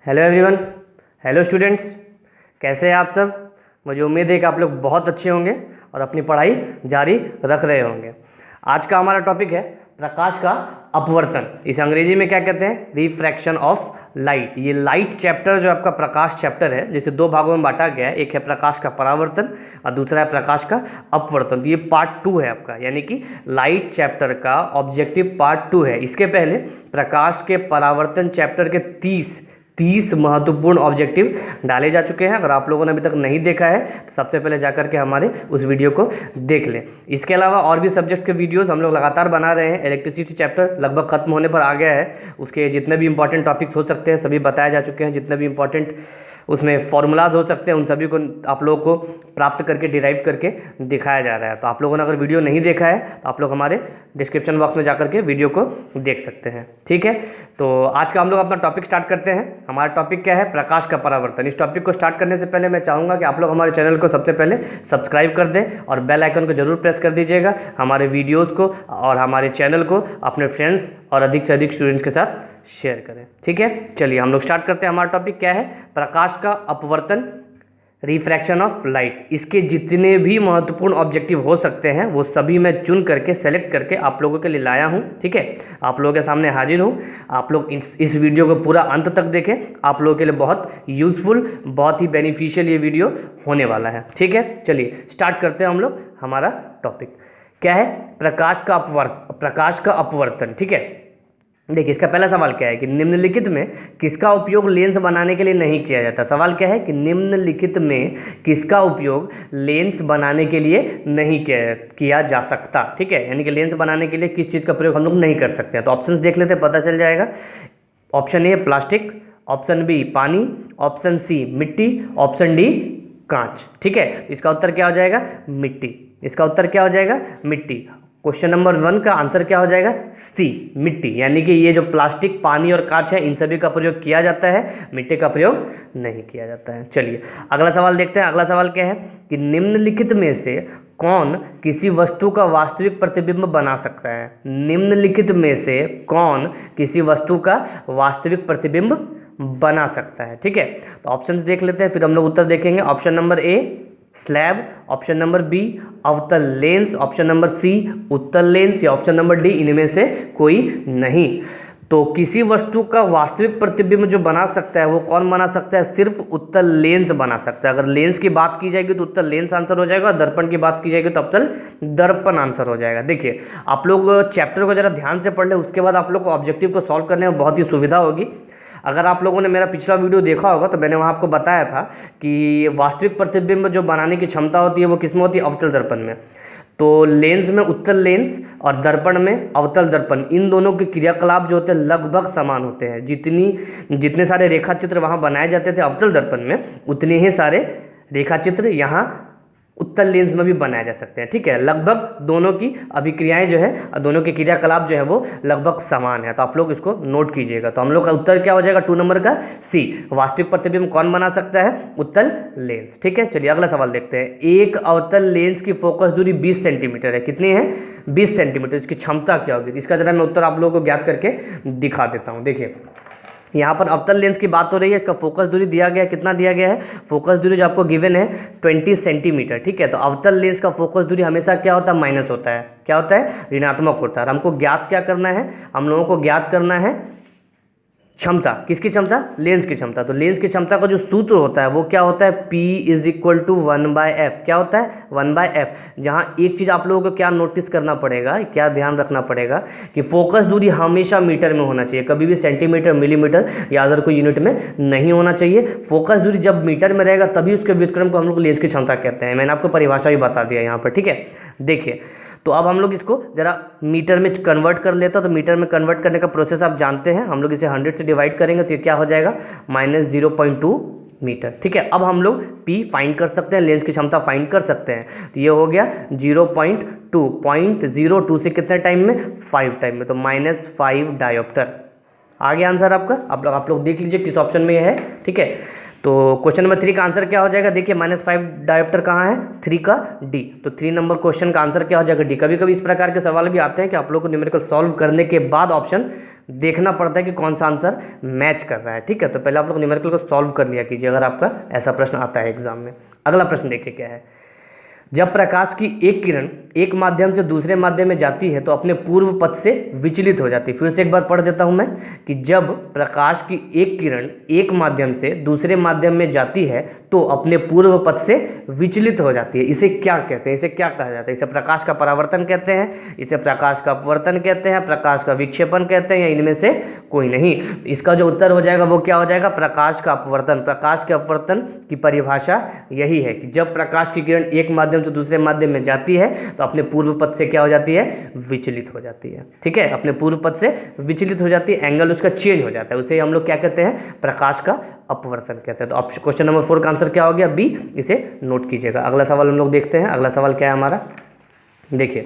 Hello everyone, hello students, कैसे हैं आप सब। मुझे उम्मीद है कि आप लोग बहुत अच्छे होंगे और अपनी पढ़ाई जारी रख रहे होंगे। आज का हमारा टॉपिक है प्रकाश का अपवर्तन। इसे अंग्रेजी में क्या कहते हैं? Refraction of light. ये लाइट चैप्टर जो आपका प्रकाश चैप्टर है, जिसे दो भागों में बांटा गया है, एक है प्रकाश का परावर्तन और दूसरा है प्रकाश का अपवर्तन। तो ये पार्ट 2 है आपका, यानी कि लाइट चैप्टर का ऑब्जेक्टिव पार्ट 2 है। इसके पहले प्रकाश के परावर्तन चैप्टर के 30 महत्वपूर्ण ऑब्जेक्टिव डाले जा चुके हैं। अगर आप लोगों ने अभी तक नहीं देखा है तो सबसे पहले जाकर के हमारे उस वीडियो को देख लें। इसके अलावा और भी सब्जेक्ट्स के वीडियोस हम लोग लगातार बना रहे हैं। इलेक्ट्रिसिटी चैप्टर लगभग खत्म होने पर आ गया है। उसके जितने भी इंपॉर्टेंट टॉपिक्स हो सकते हैं सभी बताए जा चुके हैं। जितने भी इंपॉर्टेंट उसमें फॉर्मूलाज हो सकते हैं उन सभी को आप लोगों को प्राप्त करके डिराइव करके दिखाया जा रहा है। तो आप लोगों ने अगर वीडियो नहीं देखा है तो आप लोग हमारे डिस्क्रिप्शन बॉक्स में जाकर के वीडियो को देख सकते हैं। ठीक है, तो आज का हम लोग अपना टॉपिक स्टार्ट करते हैं। हमारा टॉपिक क्या है? प्रकाश का परावर्तन। इस टॉपिक को स्टार्ट करने से पहले मैं चाहूँगा कि आप लोग हमारे चैनल को सबसे पहले सब्सक्राइब कर दें और बेल आइकन को जरूर प्रेस कर दीजिएगा। हमारे वीडियोज़ को और हमारे चैनल को अपने फ्रेंड्स और अधिक से अधिक स्टूडेंट्स के साथ शेयर करें। ठीक है, चलिए हम लोग स्टार्ट करते हैं। हमारा टॉपिक क्या है? प्रकाश का अपवर्तन, रिफ्रैक्शन ऑफ लाइट। इसके जितने भी महत्वपूर्ण ऑब्जेक्टिव हो सकते हैं वो सभी मैं चुन करके सेलेक्ट करके आप लोगों के लिए लाया हूं। ठीक है, आप लोगों के सामने हाजिर हूं। आप लोग इस वीडियो को पूरा अंत तक देखें। आप लोगों के लिए बहुत यूजफुल, बहुत ही बेनिफिशियल ये वीडियो होने वाला है। ठीक है, चलिए स्टार्ट करते हैं हम लोग। हमारा टॉपिक क्या है? प्रकाश का अपवर्तन। ठीक है, देखिए इसका पहला सवाल क्या है कि निम्नलिखित में किसका उपयोग लेंस बनाने के लिए नहीं किया जाता। सवाल क्या है कि निम्नलिखित में किसका उपयोग लेंस बनाने के लिए नहीं किया जा सकता। ठीक है, यानी कि लेंस बनाने के लिए किस चीज़ का प्रयोग हम लोग नहीं कर सकते हैं। तो ऑप्शंस देख लेते हैं, पता चल जाएगा। Option A plastic, option B पानी, ऑप्शन सी मिट्टी, ऑप्शन डी कांच। ठीक है, इसका उत्तर क्या हो जाएगा? मिट्टी। इसका उत्तर क्या हो जाएगा? मिट्टी। क्वेश्चन नंबर 1 का आंसर क्या हो जाएगा? सी, मिट्टी। यानी कि ये जो प्लास्टिक, पानी और कांच है इन सभी का प्रयोग किया जाता है, मिट्टी का प्रयोग नहीं किया जाता है। चलिए अगला सवाल देखते हैं। अगला सवाल क्या है कि निम्नलिखित में से कौन किसी वस्तु का वास्तविक प्रतिबिंब बना सकता है? निम्नलिखित में से कौन किसी वस्तु का वास्तविक प्रतिबिंब बना सकता है? ठीक है, तो ऑप्शंस देख लेते हैं फिर हम लोग उत्तर देखेंगे। Option number A slab, option number B अवतल लेंस, ऑप्शन नंबर सी उत्तल लेंस या ऑप्शन नंबर डी इनमें से कोई नहीं। तो किसी वस्तु का वास्तविक प्रतिबिंब जो बना सकता है वो कौन बना सकता है? सिर्फ उत्तल लेंस बना सकता है। अगर लेंस की बात की जाएगी तो उत्तल लेंस आंसर हो जाएगा, दर्पण की बात की जाएगी तो अवतल दर्पण आंसर हो जाएगा। देखिए आप लोग चैप्टर को जरा ध्यान से पढ़ लें, उसके बाद आप लोग को ऑब्जेक्टिव को सॉल्व करने में बहुत ही सुविधा होगी। अगर आप लोगों ने मेरा पिछला वीडियो देखा होगा तो मैंने वहाँ आपको बताया था कि वास्तविक प्रतिबिंब जो बनाने की क्षमता होती है वो किसमें होती है? अवतल दर्पण में। तो लेंस में उत्तल लेंस और दर्पण में अवतल दर्पण, इन दोनों के क्रियाकलाप जो होते हैं लगभग समान होते हैं। जितने सारे रेखा चित्र वहाँ बनाए जाते थे अवतल दर्पण में, उतने ही सारे रेखा चित्र यहाँ उत्तल लेंस में भी बनाए जा सकते हैं। ठीक है, लगभग दोनों की अभिक्रियाएं जो है, दोनों के क्रियाकलाप जो है वो लगभग समान है। तो आप लोग इसको नोट कीजिएगा। तो हम लोग का उत्तर क्या हो जाएगा? 2 नंबर का सी, वास्तविक प्रतिबिंब कौन बना सकता है? उत्तल लेंस। ठीक है, चलिए अगला सवाल देखते हैं। एक अवतल लेंस की फोकस दूरी 20 सेंटीमीटर है। कितनी है? 20 सेंटीमीटर। इसकी क्षमता क्या होगी? इसका जरा मैं उत्तर आप लोगों को ज्ञात करके दिखा देता हूँ। देखिए यहाँ पर अवतल लेंस की बात हो रही है। इसका फोकस दूरी दिया गया है, कितना दिया गया है? फोकस दूरी जो आपको गिवन है 20 सेंटीमीटर। ठीक है, तो अवतल लेंस का फोकस दूरी हमेशा क्या होता है? माइनस होता है। क्या होता है? ऋणात्मक होता है। और हमको ज्ञात क्या करना है? हम लोगों को ज्ञात करना है क्षमता। किसकी क्षमता? लेंस की क्षमता। तो लेंस की क्षमता का जो सूत्र होता है वो क्या होता है? P = 1/f। क्या होता है? 1/f। जहाँ एक चीज़ आप लोगों को क्या नोटिस करना पड़ेगा, क्या ध्यान रखना पड़ेगा कि फोकस दूरी हमेशा मीटर में होना चाहिए, कभी भी सेंटीमीटर, मिलीमीटर या अदर कोई यूनिट में नहीं होना चाहिए। फोकस दूरी जब मीटर में रहेगा तभी उसके व्युत्क्रम को हम लोग लेंस की क्षमता कहते हैं। मैंने आपको परिभाषा भी बता दिया यहाँ पर। ठीक है, देखिए तो अब हम लोग इसको ज़रा मीटर में कन्वर्ट कर लेते हैं। तो मीटर में कन्वर्ट करने का प्रोसेस आप जानते हैं। हम लोग इसे 100 से डिवाइड करेंगे तो ये क्या हो जाएगा? -0.2 मीटर। ठीक है, अब हम लोग P फाइंड कर सकते हैं, लेंस की क्षमता फाइंड कर सकते हैं। तो ये हो गया 0.02 से कितने टाइम में? 5 टाइम में। तो -5 डायोप्टर आ गया आंसर आपका। आप लोग देख लीजिए किस ऑप्शन में ये है। ठीक है, तो क्वेश्चन नंबर 3 का आंसर क्या हो जाएगा, देखिए -5 डायोप्टर कहाँ है, 3 का डी। तो 3 नंबर क्वेश्चन का आंसर क्या हो जाएगा, डी। कभी कभी इस प्रकार के सवाल भी आते हैं कि आप लोग को न्यूमेरिकल सॉल्व करने के बाद ऑप्शन देखना पड़ता है कि कौन सा आंसर मैच कर रहा है, ठीक है। तो पहले आप लोग न्यूमेरिकल को सॉल्व कर लिया कीजिए अगर आपका ऐसा प्रश्न आता है एग्जाम में। अगला प्रश्न देखिए क्या है, जब प्रकाश की एक किरण एक माध्यम से दूसरे माध्यम में जाती है तो अपने पूर्व पथ से विचलित हो जाती है। फिर से एक बार पढ़ देता हूं मैं कि जब प्रकाश की एक किरण एक माध्यम से दूसरे माध्यम में जाती है तो अपने पूर्व पथ से विचलित हो जाती है। इसे क्या कहते हैं, इसे क्या कहा जाता है, इसे प्रकाश का परावर्तन कहते हैं, इसे प्रकाश का अपवर्तन कहते हैं, प्रकाश का विक्षेपण कहते हैं, या इनमें से कोई नहीं। इसका जो उत्तर हो जाएगा वो क्या हो जाएगा, प्रकाश का अपवर्तन। प्रकाश के अपवर्तन की परिभाषा यही है कि जब प्रकाश की किरण एक माध्यम से दूसरे माध्यम में जाती है तो अपने पूर्व पथ से क्या हो जाती है, विचलित हो जाती है, ठीक है। अपने पूर्व पथ से विचलित हो जाती है, एंगल उसका चेंज हो जाता है, उसे हम लोग क्या कहते हैं, प्रकाश का अपवर्तन कहते हैं। तो क्वेश्चन नंबर 4 का आंसर क्या हो गया, बी। इसे नोट कीजिएगा। अगला सवाल हम लोग देखते हैं। अगला सवाल क्या है हमारा, देखिए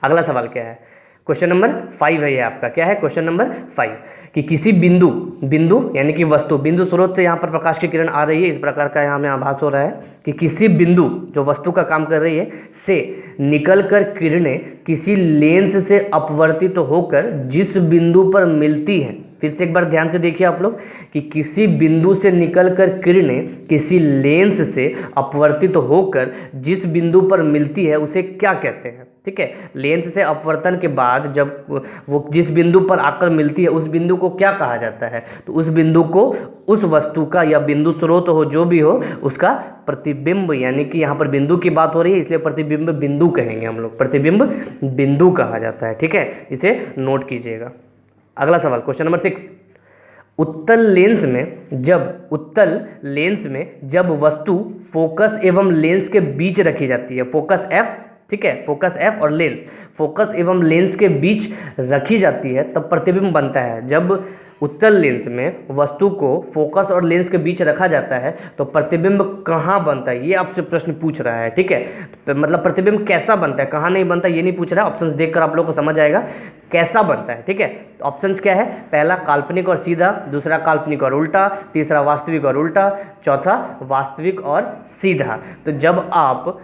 अगला सवाल क्या है, क्वेश्चन नंबर 5 है ये आपका। क्या है क्वेश्चन नंबर 5 कि किसी बिंदु यानी कि वस्तु, बिंदु स्रोत से यहाँ पर प्रकाश की किरण आ रही है, इस प्रकार का यहाँ में आभास हो रहा है कि किसी बिंदु जो वस्तु का काम कर रही है से निकलकर किरणें किसी लेंस से अपवर्तित होकर जिस बिंदु पर मिलती हैं। फिर से एक बार ध्यान से देखिए आप लोग कि किसी बिंदु से निकलकर किरणें किसी लेंस से अपवर्तित होकर जिस बिंदु पर मिलती है उसे क्या कहते हैं, ठीक है। लेंस से अपवर्तन के बाद जब वो जिस बिंदु पर आकर मिलती है उस बिंदु को क्या कहा जाता है, तो उस बिंदु को उस वस्तु का या बिंदु स्रोत हो जो भी हो उसका प्रतिबिंब, यानी कि यहाँ पर बिंदु की बात हो रही है इसलिए प्रतिबिंब बिंदु कहेंगे हम लोग, प्रतिबिंब बिंदु कहा जाता है, ठीक है। इसे नोट कीजिएगा। अगला सवाल क्वेश्चन नंबर 6, उत्तल लेंस में जब वस्तु फोकस एवं लेंस के बीच रखी जाती है, फोकस एफ, ठीक है, फोकस एफ और लेंस, फोकस एवं लेंस के बीच रखी जाती है तब प्रतिबिंब बनता है। जब उत्तल लेंस में वस्तु को फोकस और लेंस के बीच रखा जाता है तो प्रतिबिंब कहाँ बनता है, ये आपसे प्रश्न पूछ रहा है, ठीक है। तो मतलब प्रतिबिंब कैसा बनता है, कहाँ नहीं बनता ये नहीं पूछ रहा है, ऑप्शंस देखकर आप लोगों को समझ आएगा कैसा बनता है, ठीक है। तो ऑप्शंस क्या है, पहला काल्पनिक और सीधा, दूसरा काल्पनिक और उल्टा, तीसरा वास्तविक और उल्टा, चौथा वास्तविक और सीधा। तो जब आप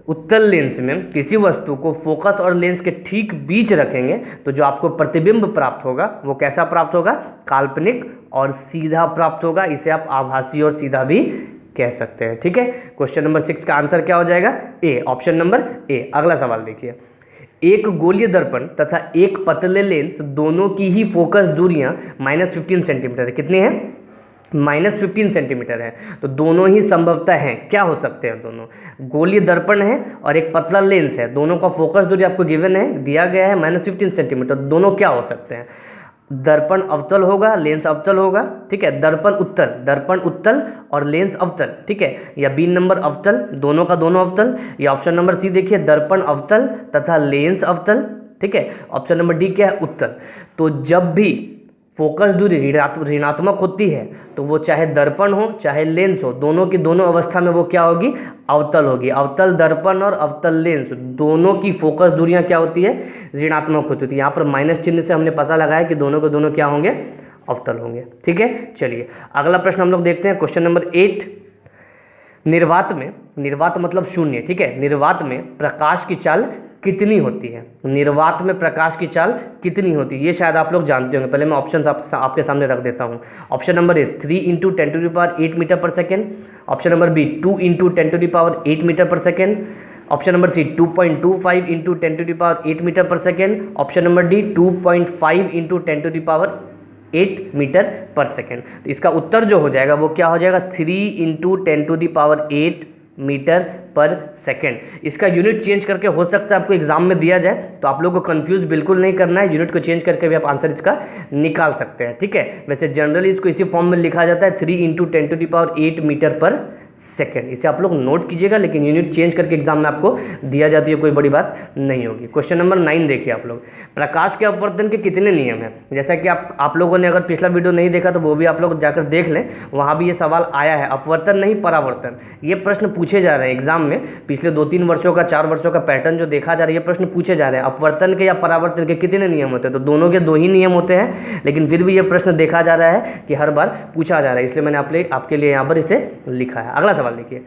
उत्तल लेंस में किसी वस्तु को फोकस और लेंस के ठीक बीच रखेंगे तो जो आपको प्रतिबिंब प्राप्त होगा वो कैसा प्राप्त होगा, काल्पनिक और सीधा प्राप्त होगा। इसे आप आभासी और सीधा भी कह सकते हैं, ठीक है। क्वेश्चन नंबर 6 का आंसर क्या हो जाएगा, ए, ऑप्शन नंबर ए। अगला सवाल देखिए, एक गोलीय दर्पण तथा एक पतले लेंस दोनों की ही फोकस दूरियां -15 सेंटीमीटर है। कितनी है, -15 सेंटीमीटर है। तो दोनों ही संभवतः हैं, क्या हो सकते हैं दोनों, गोलीय दर्पण है और एक पतला लेंस है, दोनों का फोकस दूरी आपको गिवन है, दिया गया है -15 सेंटीमीटर। दोनों क्या हो सकते हैं, दर्पण अवतल होगा, लेंस अवतल होगा, ठीक है, दर्पण उत्तल और लेंस अवतल, ठीक है, या बी नंबर अवतल, दोनों का दोनों अवतल, या ऑप्शन नंबर सी देखिए दर्पण अवतल तथा लेंस अवतल, ठीक है। ऑप्शन नंबर डी क्या है, उत्तल। तो जब भी फोकस दूरी ऋणात्मक होती है तो वो चाहे दर्पण हो चाहे लेंस हो, दोनों की दोनों अवस्था में वो क्या होगी, अवतल होगी। अवतल दर्पण और अवतल लेंस दोनों की फोकस दूरियां क्या होती है, ऋणात्मक होती है। यहाँ पर माइनस चिन्ह से हमने पता लगाया कि दोनों के दोनों क्या होंगे, अवतल होंगे, ठीक है। चलिए अगला प्रश्न हम लोग देखते हैं, क्वेश्चन नंबर 8, निर्वात मतलब शून्य, ठीक है, निर्वात में प्रकाश की चाल कितनी होती है, निर्वात में प्रकाश की चाल कितनी होती है, ये शायद आप लोग जानते होंगे। पहले मैं ऑप्शन आपके सामने रख देता हूँ। Option number A 3 × 10⁸ metre per second, option number B 2 × 10⁸ metre per second, option number C 2.25 × 10⁸ metre per second, option number D 2.5 × 10⁸ metre per second. तो इसका उत्तर जो हो जाएगा वो क्या हो जाएगा, 3 × 10⁸ मीटर पर सेकेंड। इसका यूनिट चेंज करके हो सकता है आपको एग्जाम में दिया जाए, तो आप लोगों को कंफ्यूज बिल्कुल नहीं करना है, यूनिट को चेंज करके भी आप आंसर इसका निकाल सकते हैं, ठीक है। वैसे जनरली इसको इसी फॉर्म में लिखा जाता है 3 × 10⁸ मीटर पर सेकेंड। इसे आप लोग नोट कीजिएगा, लेकिन यूनिट चेंज करके एग्जाम में आपको दिया जाती है, कोई बड़ी बात नहीं होगी। क्वेश्चन नंबर 9 देखिए आप लोग, प्रकाश के अपवर्तन के कितने नियम हैं। जैसा कि आप लोगों ने अगर पिछला वीडियो नहीं देखा तो वो भी आप लोग जाकर देख लें, वहाँ भी ये सवाल आया है, अपवर्तन नहीं परावर्तन। ये प्रश्न पूछे जा रहे हैं एग्जाम में, पिछले 2-3 वर्षों का 4 वर्षों का पैटर्न जो देखा जा रहा है, ये प्रश्न पूछे जा रहे हैं अपवर्तन के या परावर्तन के कितने नियम होते हैं। तो दोनों के 2 ही नियम होते हैं, लेकिन फिर भी ये प्रश्न देखा जा रहा है कि हर बार पूछा जा रहा है, इसलिए मैंने आपके लिए यहाँ पर इसे लिखा है। अगला सवाल देखिए,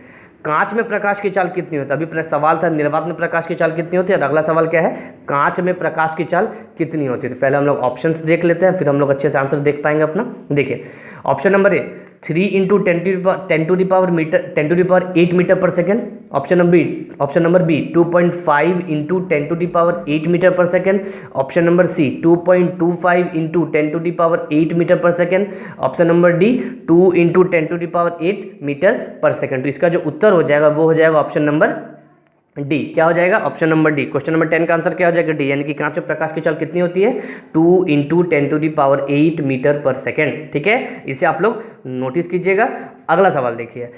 कांच में प्रकाश की चाल कितनी होती है। अभी सवाल था निर्वात में प्रकाश की चाल कितनी होती है, और अगला सवाल क्या है, कांच में प्रकाश की चाल कितनी होती है। तो पहले हम लोग ऑप्शंस देख लेते हैं, फिर हम लोग अच्छे से आंसर देख पाएंगे अपना। देखिए option number A 3 × 10⁸ metre per second. Option number B 2.5 × 10⁸ metre per second. Option number C 2.25 × 10⁸ metre per second. Option number D 2 × 10⁸ metre per second. तो इसका जो उत्तर हो जाएगा वो हो जाएगा ऑप्शन नंबर डी। क्या हो जाएगा, option number D. Question number 10 का आंसर क्या हो जाएगा, डी, यानी कि कांच में प्रकाश की चाल कितनी होती है, 2 × 10⁸ मीटर पर सेकेंड। ठीक है, इसे आप लोग नोटिस कीजिएगा। अगला सवाल देखिए,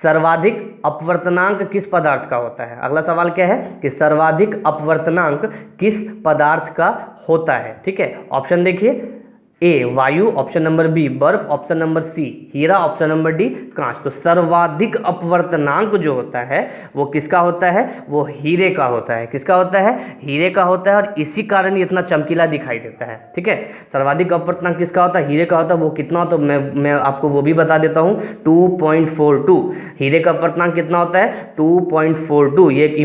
सर्वाधिक अपवर्तनांक किस पदार्थ का होता है। अगला सवाल क्या है कि सर्वाधिक अपवर्तनांक किस पदार्थ का होता है। ठीक है, ऑप्शन देखिए, ए वायु, ऑप्शन नंबर बी बर्फ, ऑप्शन नंबर सी हीरा, ऑप्शन नंबर डी कांच। तो सर्वाधिक अपवर्तनांक जो होता है वो किसका होता है, वो हीरे का होता है। किसका होता है, हीरे का होता है, और इसी कारण ये इतना चमकीला दिखाई देता है। ठीक है, सर्वाधिक अपवर्तनांक किसका होता है, हीरे का होता है। वो कितना, तो मैं आपको वो भी बता देता हूँ, 2.42। हीरे का अपवर्तनांक कितना होता है, 2.42। ये एक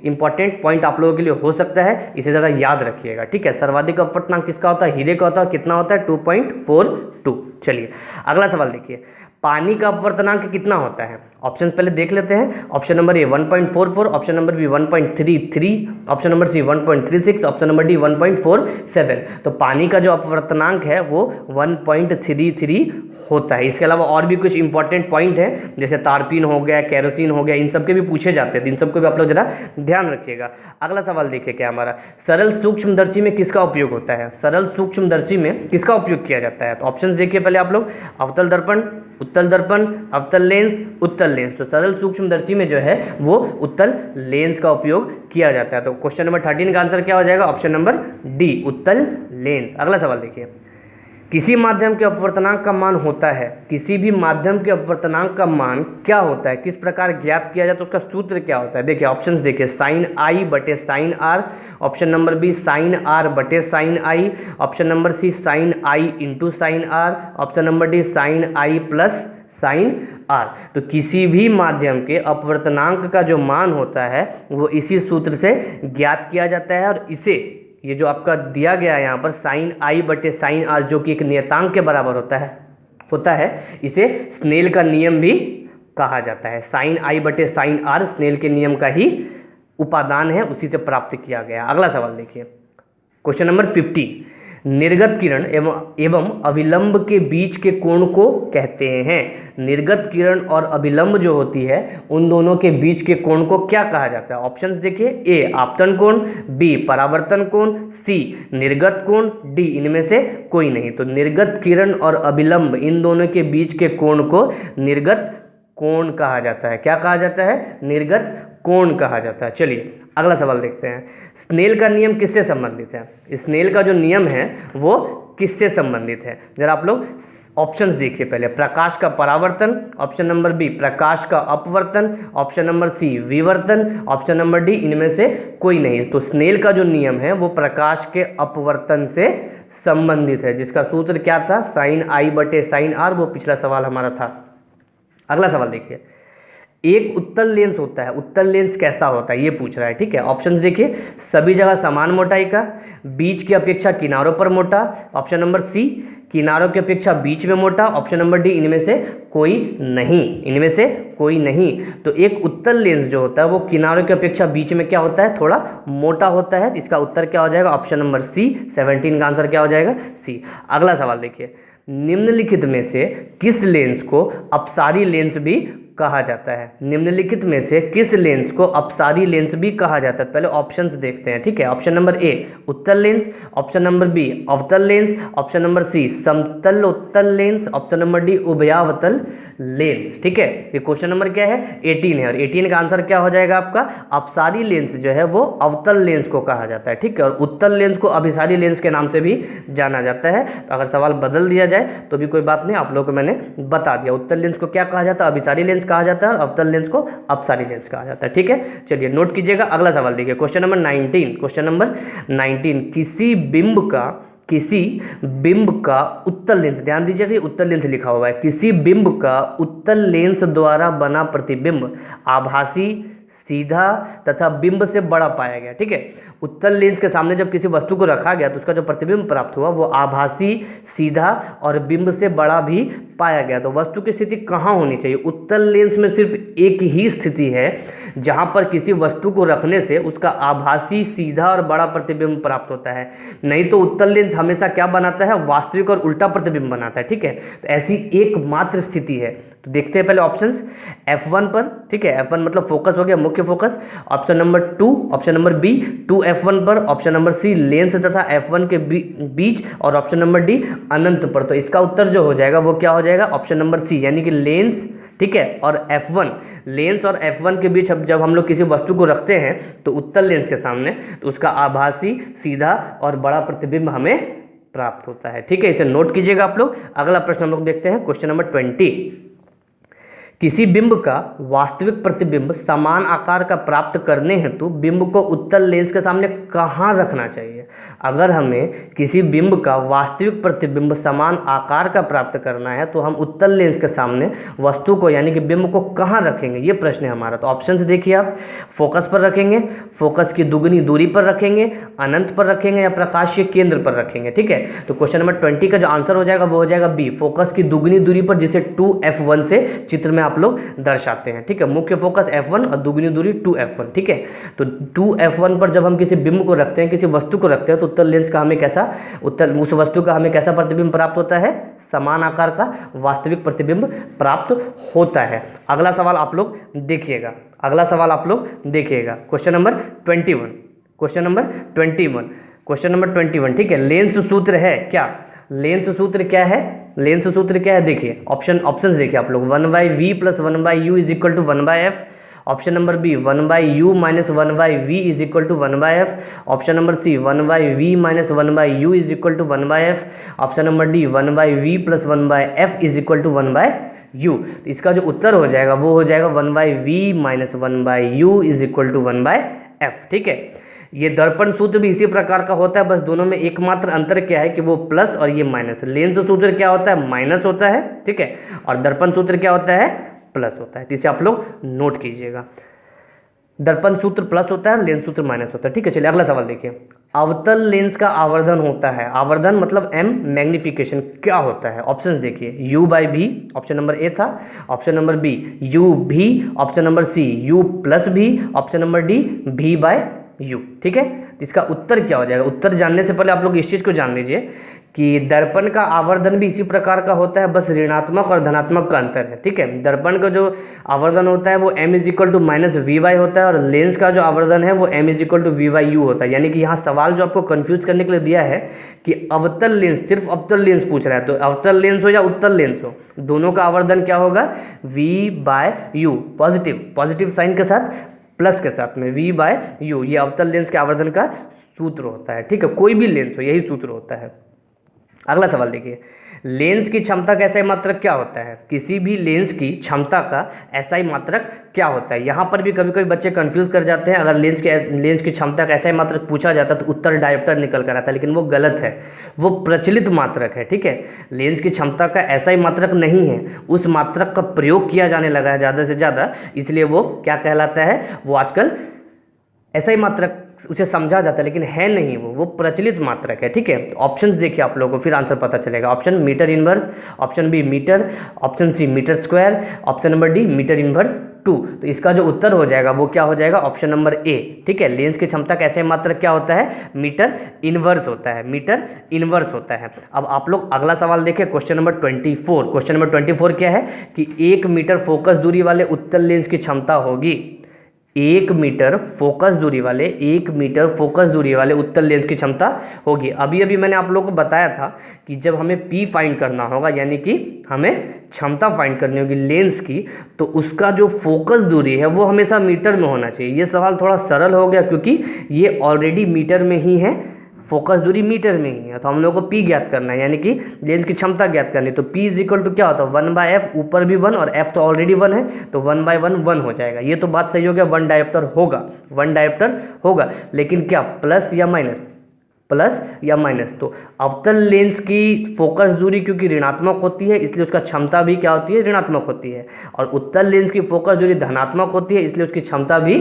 इंपॉर्टेंट पॉइंट आप लोगों के लिए हो सकता है, इसे ज़रा याद रखिएगा। ठीक है, सर्वाधिक अपवर्तनांक किसका होता है, हीरे का होता है। कितना होता है, 2.42। चलिए अगला सवाल देखिए, पानी का अपवर्तनांक कितना होता है। ऑप्शन पहले देख लेते हैं। Option number A 1.44, option number B 1.33, option number C 1.36, option number D 1.47। तो पानी का जो अपवर्तनांक है वो 1.33 होता है। इसके अलावा और भी कुछ इंपॉर्टेंट पॉइंट है, जैसे तारपीन हो गया, केरोसिन हो गया, इन सब के भी पूछे जाते हैं, इन सबको भी आप लोग जरा ध्यान रखिएगा। अगला सवाल देखिए क्या हमारा, सरल सूक्ष्मदर्शी में किसका उपयोग होता है। सरल सूक्ष्मदर्शी में किसका उपयोग किया जाता है। तो ऑप्शन देखिए पहले आप लोग, अवतल दर्पण, उत्तल दर्पण, अवतल लेंस, उत्तल लेंस। तो सरल सूक्ष्मदर्शी में जो है वो उत्तल लेंस का उपयोग किया जाता है। तो क्वेश्चन नंबर 13 का आंसर क्या हो जाएगा, ऑप्शन नंबर डी उत्तल लेंस। अगला सवाल देखिए, किसी माध्यम के अपवर्तनांक का मान होता है, किसी भी माध्यम के अपवर्तनांक का मान क्या होता है, किस प्रकार ज्ञात किया जाए, तो उसका सूत्र क्या होता है। देखिए ऑप्शंस देखिए, sin i बटे sin r, option number B sin r बटे sin i, option number C sin i into sin r, option number D sin i plus sin r। तो किसी भी माध्यम के अपवर्तनांक का जो मान होता है वो इसी सूत्र से ज्ञात किया जाता है, और इसे ये जो आपका दिया गया है यहाँ पर sin i बटे sin r, जो कि एक नियतांक के बराबर होता है, इसे स्नेल का नियम भी कहा जाता है। sin i बटे sin r स्नेल के नियम का ही उपादान है, उसी से प्राप्त किया गया। अगला सवाल देखिए, क्वेश्चन नंबर 15, निर्गत किरण एवं अभिलंब के बीच के कोण को कहते हैं। निर्गत किरण और अभिलंब जो होती है उन दोनों के बीच के कोण को क्या कहा जाता है। ऑप्शंस देखिए, ए आपतन कोण, बी परावर्तन कोण, सी निर्गत कोण, डी इनमें से कोई नहीं। तो निर्गत किरण और अभिलंब इन दोनों के बीच के कोण को निर्गत कोण कहा जाता है। क्या कहा जाता है, निर्गत कोण कहा जाता है। चलिए अगला सवाल देखते हैं, स्नेल का नियम किससे संबंधित है। स्नेल का जो नियम है वो किससे संबंधित है, जरा आप लोग ऑप्शंस देखिए पहले, प्रकाश का परावर्तन, ऑप्शन नंबर बी प्रकाश का अपवर्तन, ऑप्शन नंबर सी विवर्तन, ऑप्शन नंबर डी इनमें से कोई नहीं। तो स्नेल का जो नियम है वो प्रकाश के अपवर्तन से संबंधित है, जिसका सूत्र क्या था, sin i बटे sin r, वो पिछला सवाल हमारा था। अगला सवाल देखिए, एक उत्तल लेंस होता है, उत्तल लेंस कैसा होता है ये पूछ रहा है। ठीक है, ऑप्शंस देखिए, सभी जगह समान मोटाई का, बीच की अपेक्षा किनारों पर मोटा, ऑप्शन नंबर सी किनारों की अपेक्षा बीच में मोटा, ऑप्शन नंबर डी इनमें से कोई नहीं। तो एक उत्तल लेंस जो होता है वो किनारों की अपेक्षा बीच में क्या होता है, थोड़ा मोटा होता है। इसका उत्तर क्या हो जाएगा, ऑप्शन नंबर सी। 17 का आंसर क्या हो जाएगा, सी। अगला सवाल देखिए, निम्नलिखित में से किस लेंस को अपसारी लेंस भी कहा जाता है? निम्नलिखित में से किस लेंस को अपसारी लेंस भी कहा जाता है? पहले ऑप्शंस देखते हैं, ठीक है। ऑप्शन नंबर ए उत्तल लेंस, ऑप्शन नंबर बी अवतल लेंस, ऑप्शन नंबर सी समतल उत्तल लेंस, ऑप्शन नंबर डी उभयावतल लेंस, ठीक है। ये क्वेश्चन नंबर क्या है? 18 है, और 18 का आंसर क्या हो जाएगा आपका? अपसारी लेंस जो है वो अवतल लेंस को कहा जाता है, ठीक है, और उत्तल लेंस को अभिसारी लेंस के नाम से भी जाना जाता है। तो अगर सवाल बदल दिया जाए तो भी कोई बात नहीं, आप लोगों को मैंने बता दिया। उत्तल लेंस को क्या कहा जाता है? अभिसारी लेंस कहा जाता है, और अवतल लेंस को अपसारी लेंस कहा जाता है, ठीक है। चलिए नोट कीजिएगा, अगला सवाल देखिए, क्वेश्चन नंबर 19। क्वेश्चन नंबर 19, किसी बिंब का उत्तल लेंस, ध्यान दीजिएगा ये उत्तल लेंस लिखा हुआ है, किसी बिंब का उत्तल लेंस द्वारा बना प्रतिबिंब आभासी, सीधा तथा बिंब से बड़ा पाया गया, ठीक है। उत्तल लेंस के सामने जब किसी वस्तु को रखा गया तो उसका जो प्रतिबिंब प्राप्त हुआ वो आभासी, सीधा और बिंब से बड़ा भी पाया गया। तो वस्तु की स्थिति कहाँ होनी चाहिए? उत्तल लेंस में सिर्फ एक ही स्थिति है जहाँ पर किसी वस्तु को रखने से उसका आभासी, सीधा और बड़ा प्रतिबिंब प्राप्त होता है। नहीं तो उत्तल लेंस हमेशा क्या बनाता है? वास्तविक और उल्टा प्रतिबिंब बनाता है, ठीक है। तो ऐसी एकमात्र स्थिति है। तो देखते हैं पहले ऑप्शंस F1 पर, ठीक है। F1 मतलब फोकस हो गया, मुख्य focus. Option number 2, option number B 2F1 पर, ऑप्शन नंबर सी लेंस तथा F1 के बीच, और ऑप्शन नंबर डी अनंत पर। तो इसका उत्तर जो हो जाएगा वो क्या हो जाएगा? ऑप्शन नंबर सी, यानी कि लेंस, ठीक है, और F1, लेंस और F1 के बीच जब हम लोग किसी वस्तु को रखते हैं तो उत्तल लेंस के सामने, तो उसका आभासी, सीधा और बड़ा प्रतिबिंब हमें प्राप्त होता है, ठीक है। इसे नोट कीजिएगा आप लोग। अगला प्रश्न हम लोग देखते हैं, क्वेश्चन नंबर 20। किसी बिंब का वास्तविक प्रतिबिंब समान आकार का प्राप्त करने हेतु बिंब को उत्तल लेंस के सामने कहाँ रखना चाहिए? अगर हमें किसी बिंब का वास्तविक प्रतिबिंब समान आकार का प्राप्त करना है तो हम उत्तल लेंस के सामने वस्तु को यानी कि बिंब को कहाँ रखेंगे, ये प्रश्न है हमारा। तो ऑप्शंस देखिए आप, फोकस पर रखेंगे, फोकस की दुगनी दूरी पर रखेंगे, अनंत पर रखेंगे, या प्रकाशीय केंद्र पर रखेंगे, ठीक है। तो क्वेश्चन नंबर 20 का जो आंसर हो जाएगा वो हो जाएगा बी, फोकस की दुगनी दूरी पर, जिसे 2F1 से चित्र में आप लोग दर्शाते हैं, ठीक है। मुख्य फोकस F1 और दुगनी दूरी 2F1, ठीक है। तो 2F1 पर जब हम किसी बिंब को रखते हैं, किसी वस्तु को रखते हैं, तो उत्तल लेंस का हमें कैसा, उस वस्तु का हमें कैसा प्रतिबिंब प्राप्त होता है? समान आकार का वास्तविक प्रतिबिंब प्राप्त होता है। अगला सवाल आप लोग देखिएगा, अगला सवाल आप लोग देखिएगा, question number 21, question number 21, question number 21, ठीक है। लेंस सूत्र है क्या? लेंस सूत्र क्या है? लेंस सूत्र क्या है? देखिए ऑप्शंस देखिए आप लोग, 1/v + 1/u = 1/f, option number B 1/u - 1/v = 1/f, option number C 1/v - 1/u = 1/f, option number D 1/v + 1/f = 1/u। इसका जो उत्तर हो जाएगा वो हो जाएगा 1/v - 1/u = 1/f, ठीक है। ये दर्पण सूत्र भी इसी प्रकार का होता है, बस दोनों में एकमात्र अंतर क्या है कि वो प्लस और ये माइनस। लेंस सूत्र क्या होता है? माइनस होता है, ठीक है, और दर्पण सूत्र क्या होता है? प्लस होता है। तो इसे आप लोग नोट कीजिएगा, दर्पण सूत्र प्लस होता है, लेंस सूत्र माइनस होता है, ठीक है। चलिए अगला सवाल देखिए, अवतल लेंस का आवर्धन होता है, आवर्धन मतलब m मैग्निफिकेशन, क्या होता है? ऑप्शंस देखिए, u/v, ऑप्शन नंबर ए था, option number B u/v, option number C u+v, option number D v/u, ठीक है। इसका उत्तर क्या हो जाएगा? उत्तर जानने से पहले आप लोग इस चीज़ को जान लीजिए कि दर्पण का आवर्धन भी इसी प्रकार का होता है, बस ऋणात्मक और धनात्मक का अंतर है, ठीक है। दर्पण का जो आवर्धन होता है वो m = -vy होता है, और लेंस का जो आवर्धन है वो m = v/u होता है। यानी कि यहाँ सवाल जो आपको कंफ्यूज करने के लिए दिया है कि अवतल लेंस, सिर्फ अवतल लेंस पूछ रहा है, तो अवतल लेंस हो या उत्तल लेंस हो, दोनों का आवर्धन क्या होगा? v/u, पॉजिटिव साइन के साथ, प्लस के साथ में v/u, ये अवतल लेंस के आवर्धन का सूत्र होता है, ठीक है। कोई भी लेंस हो यही सूत्र होता है। अगला सवाल देखिए, लेंस की क्षमता का एसआई मात्रक क्या होता है? किसी भी लेंस की क्षमता का एसआई मात्रक क्या होता है? यहाँ पर भी कभी कभी बच्चे कंफ्यूज कर जाते हैं। अगर लेंस की क्षमता का एसआई मात्रक पूछा जाता तो उत्तर डायोप्टर निकल कर आता है, लेकिन वो गलत है, वो प्रचलित मात्रक है, ठीक है। लेंस की क्षमता का एसआई मात्रक नहीं है, उस मात्रक का प्रयोग किया जाने लगा है ज़्यादा से ज़्यादा, इसलिए वो क्या कहलाता है? वो आजकल एसआई मात्रक उसे समझा जाता है, लेकिन है नहीं, वो प्रचलित मात्रक है, ठीक है। तो ऑप्शंस देखिए आप लोगों को, फिर आंसर पता चलेगा। Option metre inverse, option B metre, option C metre square, option number D metre inverse 2। तो इसका जो उत्तर हो जाएगा वो क्या हो जाएगा, ऑप्शन नंबर ए। ठीक है, लेंस की क्षमता का ऐसे मात्रक क्या होता है, मीटर इनवर्स होता है, मीटर इनवर्स होता है। अब आप लोग अगला सवाल देखें, क्वेश्चन नंबर 24। क्वेश्चन नंबर 24 क्या है कि 1 मीटर फोकस दूरी वाले उत्तल लेंस की क्षमता होगी, 1 मीटर फोकस दूरी वाले, 1 मीटर फोकस दूरी वाले उत्तल लेंस की क्षमता होगी। अभी अभी मैंने आप लोगों को बताया था कि जब हमें P फाइंड करना होगा, यानी कि हमें क्षमता फाइंड करनी होगी लेंस की, तो उसका जो फोकस दूरी है वो हमेशा मीटर में होना चाहिए। ये सवाल थोड़ा सरल हो गया क्योंकि ये ऑलरेडी मीटर में ही है, फोकस दूरी मीटर में ही है। तो हम लोग को P ज्ञात करना है, यानी कि लेंस की क्षमता ज्ञात करनी है। तो P इज इक्वल टू क्या होता है, 1/f, ऊपर भी 1 और f तो ऑलरेडी 1 है, तो 1/1 1 हो जाएगा। ये तो बात सही हो गया, 1 डायोप्टर होगा, 1 डायोप्टर होगा। लेकिन क्या प्लस या माइनस, प्लस या माइनस। तो अवतल लेंस की फोकस दूरी क्योंकि ऋणात्मक होती है इसलिए उसका क्षमता भी क्या होती है, ऋणात्मक होती है। और उत्तल लेंस की फोकस दूरी धनात्मक होती है इसलिए उसकी क्षमता भी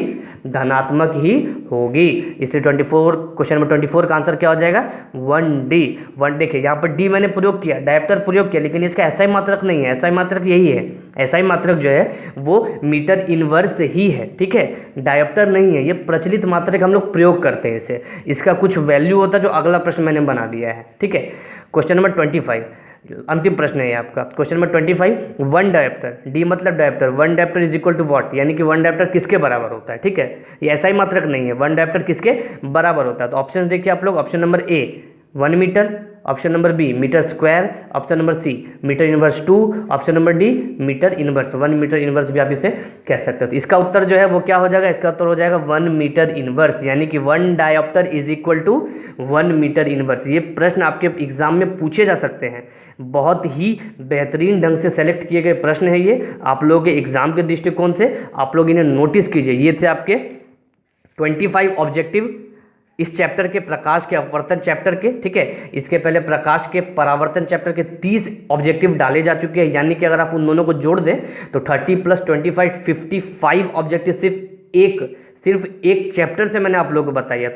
धनात्मक ही होगी। इसलिए 24, क्वेश्चन नंबर 24 का आंसर क्या हो जाएगा, 1D। 1 देखिए यहाँ पर D मैंने प्रयोग किया, डायोप्टर प्रयोग किया, लेकिन इसका SI मात्रक नहीं है। SI मात्रक यही है, SI मात्रक जो है वो मीटर इनवर्स ही है। ठीक है, डायोप्टर नहीं है, ये प्रचलित मात्रक हम लोग प्रयोग करते हैं इसे, इसका कुछ वैल्यू होता है जो अगला प्रश्न मैंने बना दिया है। ठीक है, क्वेश्चन नंबर 25, अंतिम प्रश्न है आपका। क्वेश्चन नंबर 25, 1 डायोप्टर, डी मतलब dioptre, 1 dioptre is equal to what, यानी कि 1 डायोप्टर किसके बराबर होता है। ठीक है, ये SI मात्रक नहीं है, 1 डायोप्टर किसके बराबर होता है। तो ऑप्शन देखिए आप लोग, option number A 1 metre, option number B metre square, option number C metre inverse 2, option number D metre inverse 1 metre inverse भी आप इसे कह सकते हो। तो इसका उत्तर जो है वो क्या हो जाएगा, इसका उत्तर हो जाएगा 1 मीटर इनवर्स, यानी कि 1 dioptre is equal to 1 metre inverse. ये प्रश्न आपके एग्जाम में पूछे जा सकते हैं, बहुत ही बेहतरीन ढंग से सेलेक्ट किए गए प्रश्न है ये। आप लोगों के एग्जाम के दृष्टिकोण से आप लोग इन्हें नोटिस कीजिए। ये थे आपके 25 ऑब्जेक्टिव इस चैप्टर के प्रकाश के अपवर्तन चैप्टर के। ठीक है, इसके पहले प्रकाश के परावर्तन चैप्टर के 30 ऑब्जेक्टिव डाले जा चुके हैं, यानी कि अगर आप उन दोनों को जोड़ दें तो 30 + 25 55 ऑब्जेक्टिव सिर्फ एक चैप्टर से मैंने आप लोगों को बताया।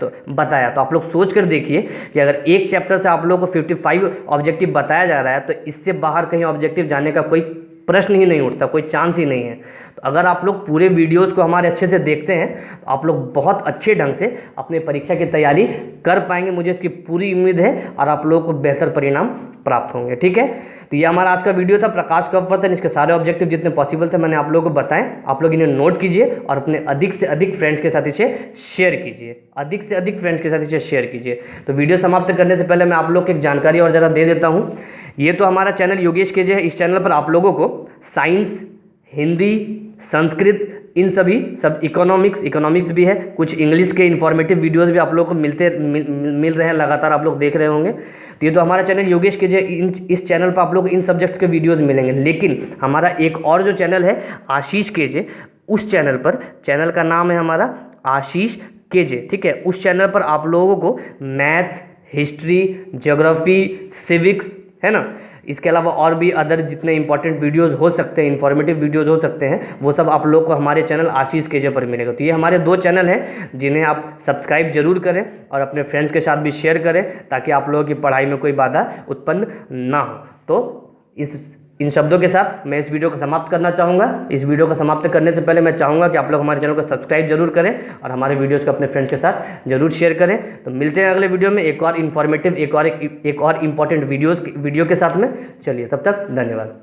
तो आप लोग सोच कर देखिए कि अगर एक चैप्टर से आप लोगों को 55 ऑब्जेक्टिव बताया जा रहा है तो इससे बाहर कहीं ऑब्जेक्टिव जाने का कोई प्रश्न ही नहीं उठता, कोई चांस ही नहीं है। तो अगर आप लोग पूरे वीडियोज़ को हमारे अच्छे से देखते हैं तो आप लोग बहुत अच्छे ढंग से अपने परीक्षा की तैयारी कर पाएंगे, मुझे इसकी पूरी उम्मीद है, और आप लोगों को बेहतर परिणाम प्राप्त होंगे। ठीक है, तो ये हमारा आज का वीडियो था प्रकाश का अपवर्तन। इसके सारे ऑब्जेक्टिव जितने पॉसिबल थे मैंने आप लोगों को बताएं। आप लोग इन्हें नोट कीजिए और अपने अधिक से अधिक फ्रेंड्स के साथ इसे शेयर कीजिए, अधिक से अधिक फ्रेंड्स के साथ इसे शेयर कीजिए। तो वीडियो समाप्त करने से पहले मैं आप लोग को एक जानकारी और ज़रा दे देता हूँ। ये तो हमारा चैनल योगेश केजे है, इस चैनल पर आप लोगों को साइंस, हिंदी, संस्कृत, इन सब इकोनॉमिक्स भी है, कुछ इंग्लिश के इन्फॉर्मेटिव वीडियोस भी आप लोगों को मिल रहे हैं, लगातार आप लोग देख रहे होंगे। तो ये तो हमारा चैनल योगेश केजे, इस चैनल पर आप लोग इन सब्जेक्ट्स के वीडियोस मिलेंगे। लेकिन हमारा एक और जो चैनल है आशीष केजे, उस चैनल पर, चैनल का नाम है हमारा आशीष केजे। ठीक है, उस चैनल पर आप लोगों को मैथ, हिस्ट्री, ज्योग्राफी, सिविक्स, है ना, इसके अलावा और भी अदर जितने इंपॉर्टेंट वीडियोस हो सकते हैं, इन्फॉर्मेटिव वीडियोस हो सकते हैं, वो सब आप लोग को हमारे चैनल आशीष केजे पर मिलेगा। तो ये हमारे 2 चैनल हैं जिन्हें आप सब्सक्राइब जरूर करें और अपने फ्रेंड्स के साथ भी शेयर करें, ताकि आप लोगों की पढ़ाई में कोई बाधा उत्पन्न ना हो। तो इन शब्दों के साथ मैं इस वीडियो को समाप्त करना चाहूँगा। इस वीडियो को समाप्त करने से पहले मैं चाहूँगा कि आप लोग हमारे चैनल को सब्सक्राइब जरूर करें और हमारे वीडियोज़ को अपने फ्रेंड्स के साथ जरूर शेयर करें। तो मिलते हैं अगले वीडियो में एक और इन्फॉर्मेटिव, एक और इम्पॉर्टेंट वीडियो के साथ में। चलिए, तब तक धन्यवाद।